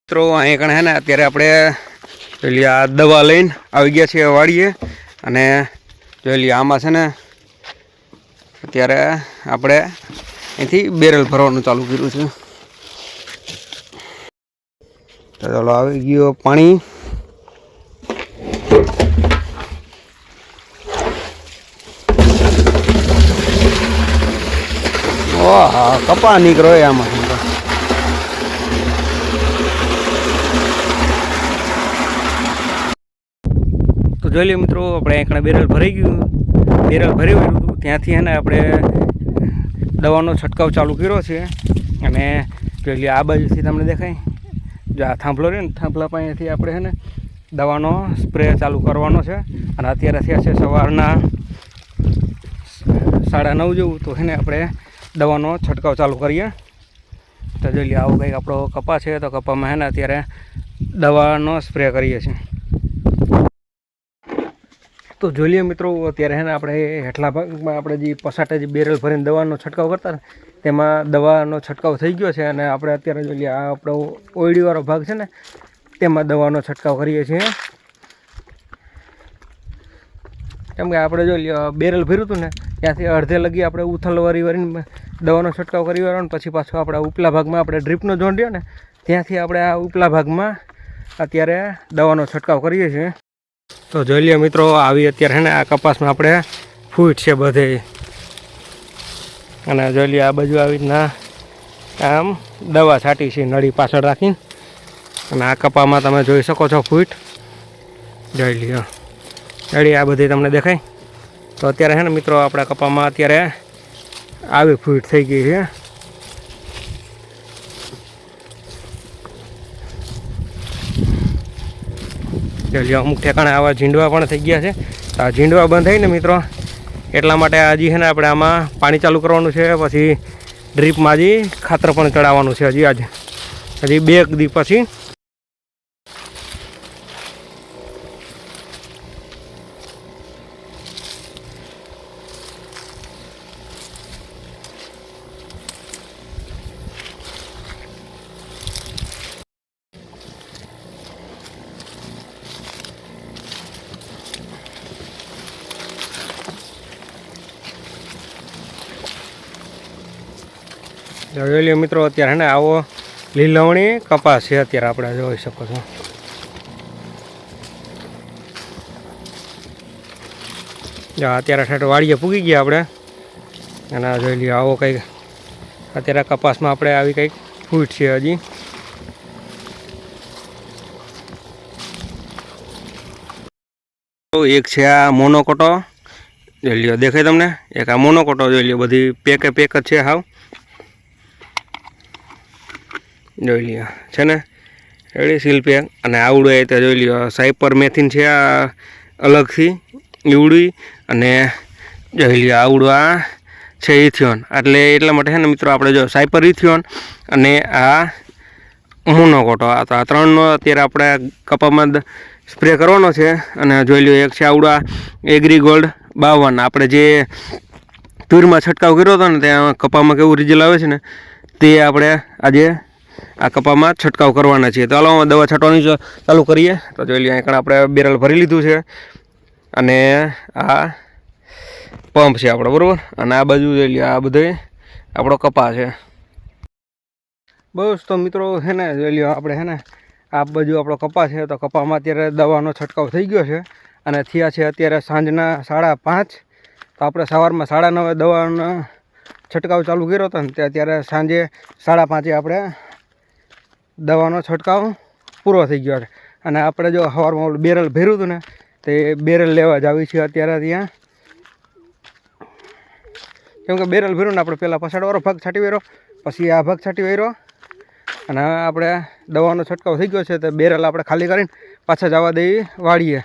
મિત્રો અહીં કણ હે ને અત્યારે આપણે પેલી આ દવા લઈને આવી ગયા છીએ વાડીએ અને જોઈ લઈએ આમાં છે ને અત્યારે આપણે અહીંથી બેરલ ભરવાનું ચાલુ કર્યું છે. તો ચાલો આવી ગયો પાણી. ઓહ કપા નીકળો આમાં. તો જોઈ લઈએ મિત્રો આપણે એકણા બેરલ ભરાઈ ગયું. બેરલ ભરી ગયું હતું ત્યાંથી હે ને આપણે દવાનો છંટકાવ ચાલુ કર્યો છે. અને જોઈ લઈએ આ બાજુથી તમને દેખાય જો આ થાંભલો રહે ને થાંભલા પાસેથી આપણે હે ને દવાનો સ્પ્રે ચાલુ કરવાનો છે. અને અત્યારે થયા છે સવારના 9:30 જેવું. તો હે ને આપણે દવાનો છંટકાવ ચાલુ કરીએ. તો જોઈ લઈએ આવો કંઈક આપણો કપા છે. તો કપામાં હે ને અત્યારે દવાનો સ્પ્રે કરીએ છીએ. તો જોઈ લઈએ મિત્રો અત્યારે હે ને આપણે હેઠલા ભાગમાં આપણે જે પસાટે જે બેરલ ભરીને દવાનો છંટકાવ કરતા ને તેમાં દવાનો છંટકાવ થઈ ગયો છે. અને આપણે અત્યારે જોઈ લઈએ આ આપણો ઓયડીવાળો ભાગ છે ને તેમાં દવાનો છંટકાવ કરીએ છીએ. કેમ કે આપણે જોઈ લઈએ બેરલ ભર્યું હતું ને ત્યાંથી અડધે લગી આપણે ઉથલ વરીને દવાનો છંટકાવ કરી વાળો ને પછી પાછું આપણે ઉપલા ભાગમાં આપણે ડ્રીપનો ઝોન રહ્યો ને ત્યાંથી આપણે આ ઉપલા ભાગમાં અત્યારે દવાનો છંટકાવ કરીએ છીએ. તો જોઈ લઈએ મિત્રો આવી અત્યારે હે ને આ કપાસમાં આપણે ફૂટ છે બધે. અને જોઈ લઈએ આ બાજુ આવી રીતના આમ દવા છાંટી છે નળી પાછળ રાખીને. અને આ કપામાં તમે જોઈ શકો છો ફૂટ. જોઈ લ્યો નળી આ બધી તમને દેખાય. તો અત્યારે હે ને મિત્રો આપણા કપામાં અત્યારે આવી ફૂટ થઈ ગઈ છે. જોઈ અમુક ઠેકાણે આવા ઝીંડવા પણ થઈ ગયા છે. આ ઝીંડવા બંધ થાય ને મિત્રો એટલા માટે હજી છે ને આપણે આમાં પાણી ચાલુ કરવાનું છે. પછી ડ્રીપમાં હજી ખાતર પણ ચડાવવાનું છે હજી આજે હજી 2 દિવસ પછી. જોઈ લો મિત્રો અત્યારે ને આવો લીલવણી કપાસ છે અત્યારે આપણે જોઈ શકો છો. અત્યારે ઠેઠ વાડીએ પૂગી ગયા આપણે. અને જોઈ લઈએ આવો કંઈક અત્યારે કપાસમાં આપણે આવી કંઈક ફૂટ છે હજી. એક છે આ મોનોકોટો જોઈ લ્યો દેખાય તમને. એક આ મોનોકોટો જોઈ લ્યો બધી પેક જ છે હાવ. જોઈ લ્યો છે ને એડી સીલ પેક. અને આવડું એ તો જોઈ લ્યો સાઈપર મેથીન છે આ અલગથી ઈવડી. અને જોઈ લ્યો આવડું આ છે ઇથિયોન. એટલા માટે છે ને મિત્રો આપણે જો સાઈપર ઇથિયોન અને આ મોનોકોટો આ તો આ ત્રણનો અત્યારે આપણે કપામાં સ્પ્રે કરવાનો છે. અને જોઈ લ્યો એક છે આવડા એગ્રી ગોલ્ડ 52. આપણે જે તુરમાં છંટકાવ કર્યો હતો ને ત્યાં કપામાં કેવું રિઝલ્ટ આવે છે ને તે આપણે આજે આ કપામાં છંટકાવ કરવાના છીએ. તો ચાલો દવા છાંટવાની ચાલુ કરીએ. તો જોઈ લઈએ અહીં આપણે બેરલ ભરી લીધું છે. અને આ પંપ છે આપણો બરાબર. અને આ બાજુ જોઈ લઈએ આ બધે આપણો કપા છે. બસ તો મિત્રો છે ને જોઈ લ્યો આપણે છે ને આ બાજુ આપણો કપા છે. તો કપામાં અત્યારે દવાનો છંટકાવ થઈ ગયો છે. અને થયા છે અત્યારે સાંજના 5:30. તો આપણે સવારમાં 9:30 દવાનો છંટકાવ ચાલુ કર્યો હતો ને તે અત્યારે સાંજે 5:30 આપણે દવાનો છંટકાવ પૂરો થઈ ગયો છે. અને આપણે જો સવારમાં બેરલ ભર્યું હતું ને તે બેરલ લેવા જ આવી છે અત્યારે ત્યાં. કેમ કે બેરલ ભર્યું ને આપણે પહેલાં પછાડવાળો ભાગ છાંટી વાળો પછી આ ભાગ છાંટી વાળો. અને આપણે દવાનો છંટકાવ થઈ ગયો છે. તો બેરલ આપણે ખાલી કરીને પાછા જવા દઈએ વાળીએ.